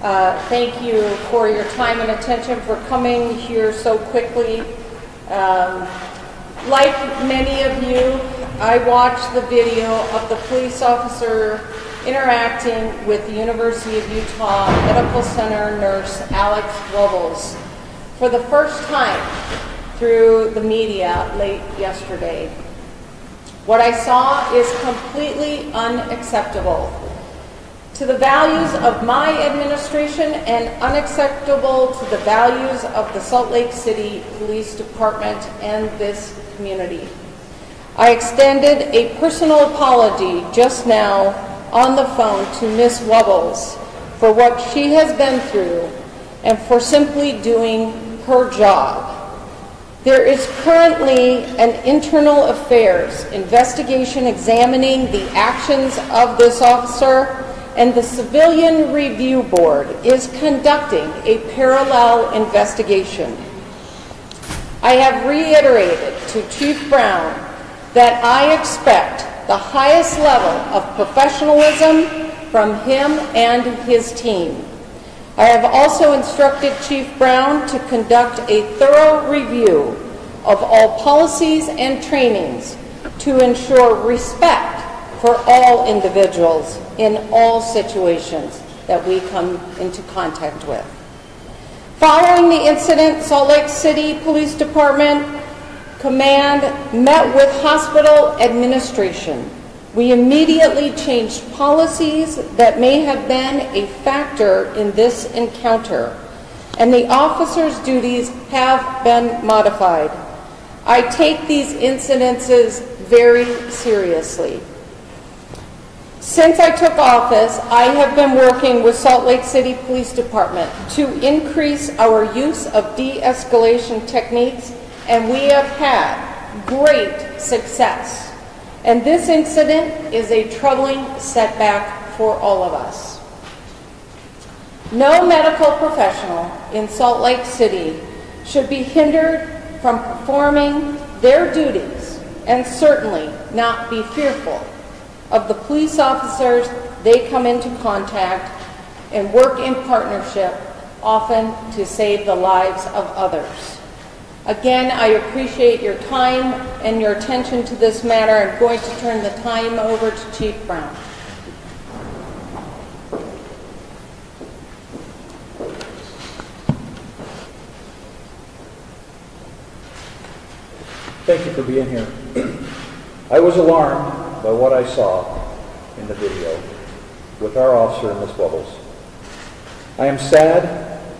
Thank you for your time and attention for coming here so quickly. Like many of you, I watched the video of the police officer interacting with the University of Utah Medical Center nurse Alex Wubbels for the first time through the media late yesterday. What I saw is completely unacceptable to the values of my administration and unacceptable to the values of the Salt Lake City Police Department and this community. I extended a personal apology just now on the phone to Ms. Wubbels for what she has been through and for simply doing her job. There is currently an internal affairs investigation examining the actions of this officer, and the Civilian Review Board is conducting a parallel investigation. I have reiterated to Chief Brown that I expect the highest level of professionalism from him and his team. I have also instructed Chief Brown to conduct a thorough review of all policies and trainings to ensure respect for all individuals in all situations that we come into contact with. Following the incident, Salt Lake City Police Department Command met with hospital administration. We immediately changed policies that may have been a factor in this encounter, and the officers' duties have been modified. I take these incidences very seriously. Since I took office, I have been working with Salt Lake City Police Department to increase our use of de-escalation techniques, and we have had great success. And this incident is a troubling setback for all of us. No medical professional in Salt Lake City should be hindered from performing their duties, and certainly not be fearful of the police officers they come into contact and work in partnership, often to save the lives of others. Again, I appreciate your time and your attention to this matter. I'm going to turn the time over to Chief Brown. Thank you for being here. I was alarmed by what I saw in the video with our officer, Ms. Wubbels. I am sad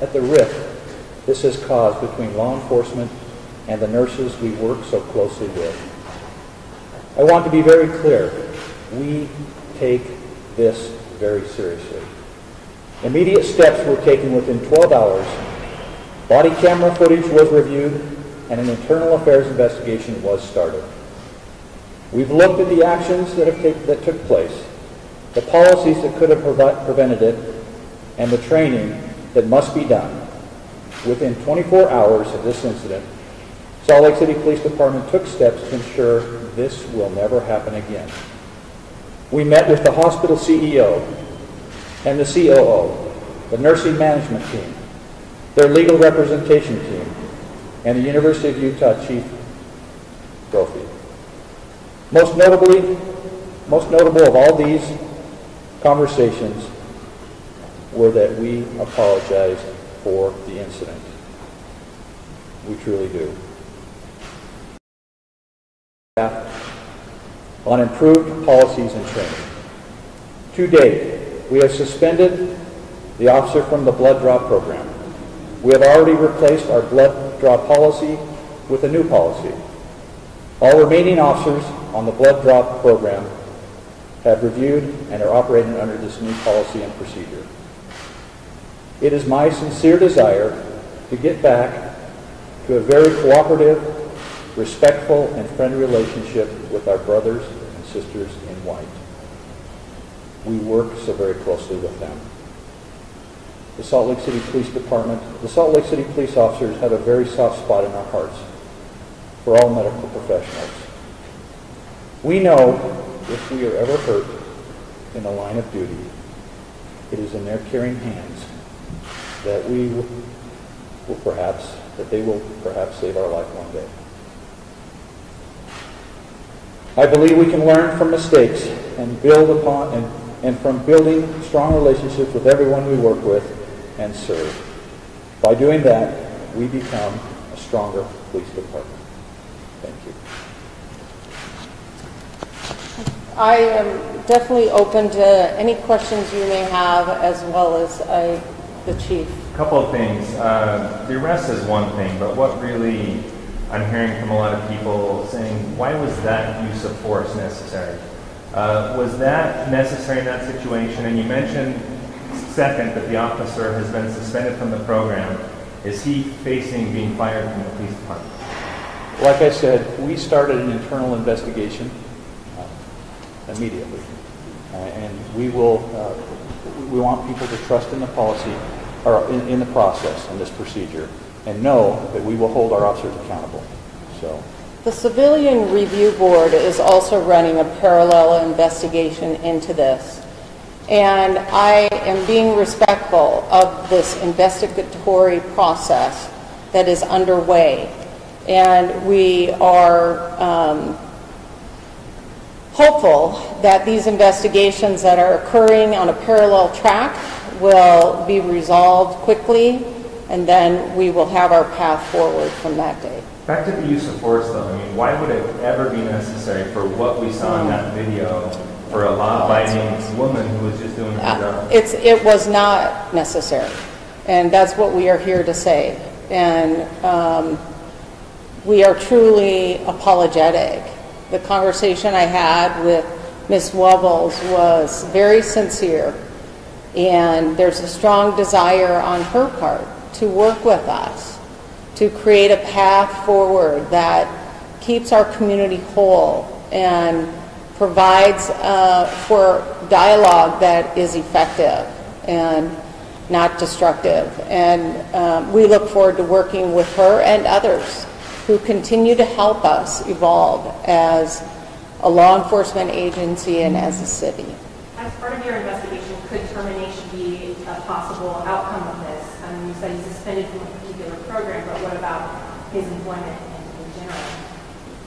at the rift this has caused between law enforcement and the nurses we work so closely with. I want to be very clear. We take this very seriously. Immediate steps were taken within 12 hours. Body camera footage was reviewed, and an internal affairs investigation was started. We've looked at the actions that took place, the policies that could have prevented it, and the training that must be done. Within 24 hours of this incident, Salt Lake City Police Department took steps to ensure this will never happen again. We met with the hospital CEO and the COO, the nursing management team, their legal representation team, and the University of Utah Chief Brophy. Most notable of all these conversations were that we apologized for the incident. We truly do. On improved policies and training. To date, we have suspended the officer from the blood draw program. We have already replaced our blood draw policy with a new policy. All remaining officers on the blood draw program have reviewed and are operating under this new policy and procedure. It is my sincere desire to get back to a very cooperative, respectful, and friendly relationship with our brothers and sisters in white. We work so very closely with them. The Salt Lake City Police Department, the Salt Lake City police officers have a very soft spot in our hearts for all medical professionals. We know if we are ever hurt in the line of duty, it is in their caring hands that they will perhaps save our life one day. I believe we can learn from mistakes and build upon and from building strong relationships with everyone we work with and serve. By doing that, we become a stronger police department. Thank you. I am definitely open to any questions you may have, as well as the chief. A couple of things. The arrest is one thing, but what really I'm hearing from a lot of people saying, why was that use of force necessary? Was that necessary in that situation? And you mentioned, second, that the officer has been suspended from the program. Is he facing being fired from the police department? Like I said, we started an internal investigation immediately. And we want people to trust in the policy, or in the process, in this procedure, and know that we will hold our officers accountable. So, the Civilian Review Board is also running a parallel investigation into this. And I am being respectful of this investigatory process that is underway. And we are hopeful that these investigations that are occurring on a parallel track will be resolved quickly, and then we will have our path forward from that day. Back to the use of force, though. I mean, why would it ever be necessary for what we saw in that video for a law-abiding woman who was just doing her job? It was not necessary, and that's what we are here to say. And we are truly apologetic. The conversation I had with Ms. Wubbels was very sincere, and there's a strong desire on her part to work with us to create a path forward that keeps our community whole and provides for dialogue that is effective and not destructive. And we look forward to working with her and others who continue to help us evolve as a law enforcement agency and as a city. As part of your investigation, could termination be a possible outcome of this? You said he's suspended from a particular program, but what about his employment in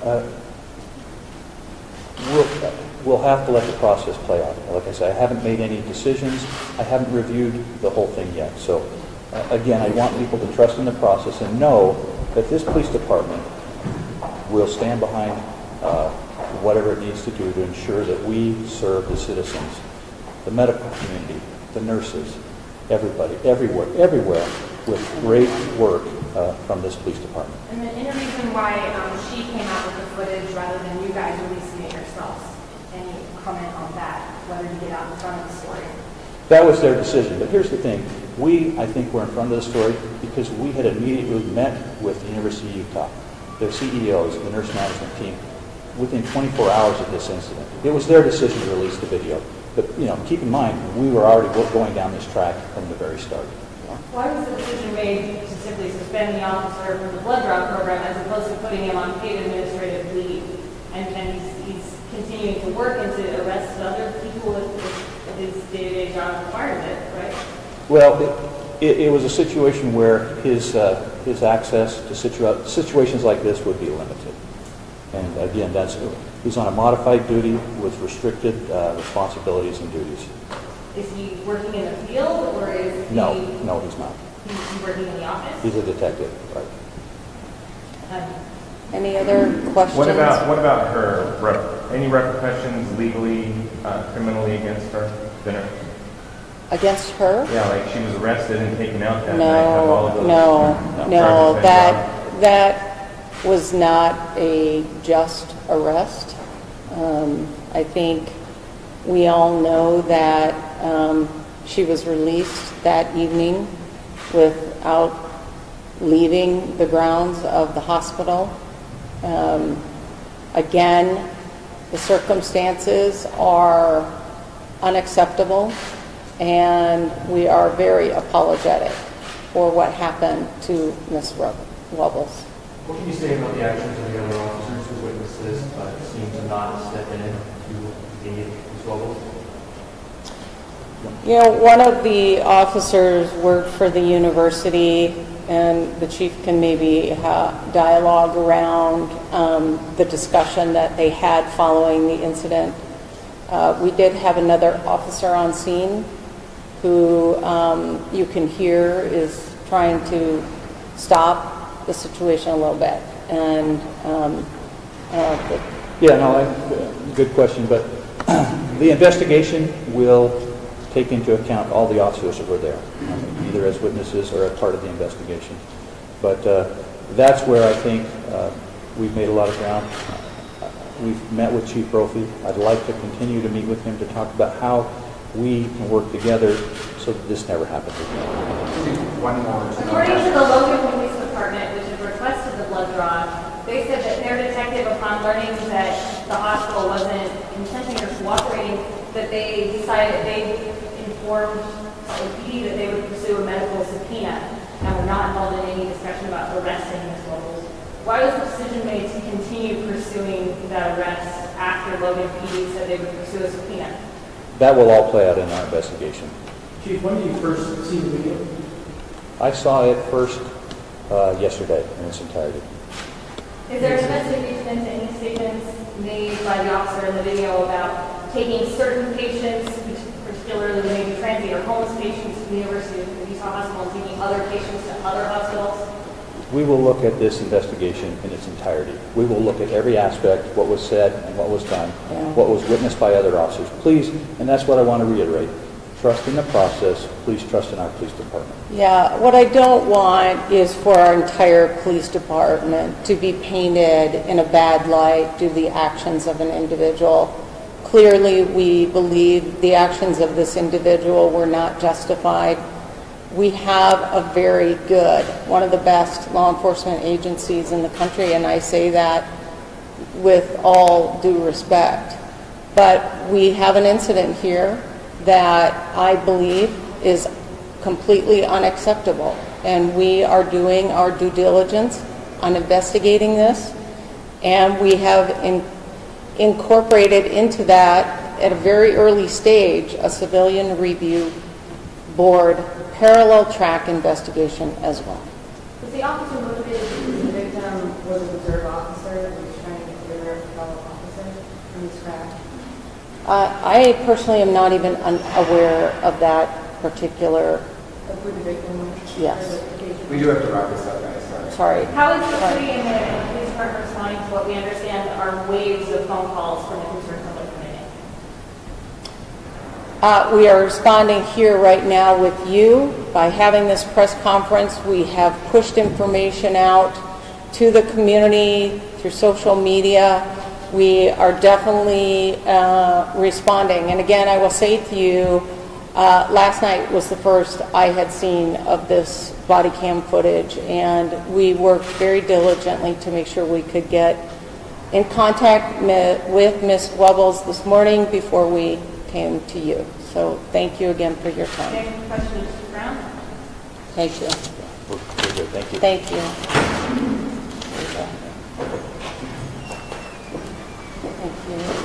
general? We'll have to let the process play out. Like I said, I haven't made any decisions. I haven't reviewed the whole thing yet. So, again, I want people to trust in the process and know that this police department will stand behind whatever it needs to do to ensure that we serve the citizens, the medical community, the nurses, everybody, everywhere, with great work from this police department. And the reason why she came out with the footage rather than you guys releasing it yourselves, any comment on that, whether you get out in front of the story? That was their decision. But here's the thing. I think we're in front of the story because we had immediately met with the University of Utah, their CEOs, the nurse management team, within 24 hours of this incident. It was their decision to release the video. But, keep in mind, we were already going down this track from the very start. Why was the decision made to simply suspend the officer from the blood draw program as opposed to putting him on paid administrative leave? And he's continuing to work and to arrest other people if his day-to-day job requires it, right? Well, it was a situation where his access to situations like this would be limited. And again, he's on a modified duty with restricted responsibilities and duties. Is he working in the field, or is he... No, he's not. He's working in the office? He's a detective, right. Any other questions? What about her? Any repercussions legally, criminally against her? Against her? Yeah, like she was arrested and taken out that night. Have all of those No. That was not a just arrest. I think we all know that she was released that evening without leaving the grounds of the hospital. Again, the circumstances are unacceptable, and we are very apologetic for what happened to Ms. Wubbels. What can you say about the actions of the other officers who witnessed this but seem to not step in to aid Ms. Wubbels? You know, one of the officers worked for the university, and the chief can maybe dialogue around the discussion that they had following the incident. We did have another officer on scene who you can hear is trying to stop the situation a little bit. And Yeah, no, good question, but the investigation will take into account all the officers that were there, either as witnesses or as part of the investigation. But that's where I think we've made a lot of ground. We've met with Chief Brophy. I'd like to continue to meet with him to talk about how we can work together so that this never happens again. One more. According to the Logan Police Department, which had requested the blood draw, they said that their detective, upon learning that the hospital wasn't consenting or cooperating, that they decided, they informed OPD that they would pursue a medical subpoena and were not involved in any discussion about arresting Ms. Wubbels. Why was the decision made to continue pursuing that arrest after Logan PD said they would pursue a subpoena? That will all play out in our investigation. Chief, when did you first see the video? I saw it first yesterday in its entirety. Is there an investigation into any statements made by the officer in the video about taking certain patients, particularly maybe transient or homeless patients to the University of Utah Hospital, and taking other patients to other hospitals? We will look at this investigation in its entirety. We will look at every aspect, what was said and what was done, what was witnessed by other officers. Please, and that's what I want to reiterate, trust in the process. Please trust in our police department. yeah, what I don't want is for our entire police department to be painted in a bad light due to the actions of an individual. Clearly, we believe the actions of this individual were not justified. We have a very good, one of the best law enforcement agencies in the country, and I say that with all due respect. But we have an incident here that I believe is completely unacceptable, and we are doing our due diligence on investigating this, and we have incorporated into that at a very early stage a civilian review board parallel track investigation as well. Was the officer motivated because the victim was a reserve officer and was trying to get rid of a fellow officer from his crash? I personally am not even aware of that particular. Of who the victim was? Yes. We do have to wrap this up, guys. Sorry. Sorry. How is the city and the police department responding to what we understand are waves of phone calls from the concerned public committee? We are responding here right now with you by having this press conference. We have pushed information out to the community through social media. We are definitely responding. And again, I will say to you, last night was the first I had seen of this body cam footage, and we worked very diligently to make sure we could get in contact with Ms. Wubbels this morning before we came to you. So thank you again for your time. Any questions, Brown? Thank you. We're good. Thank you. Thank you. Thank you.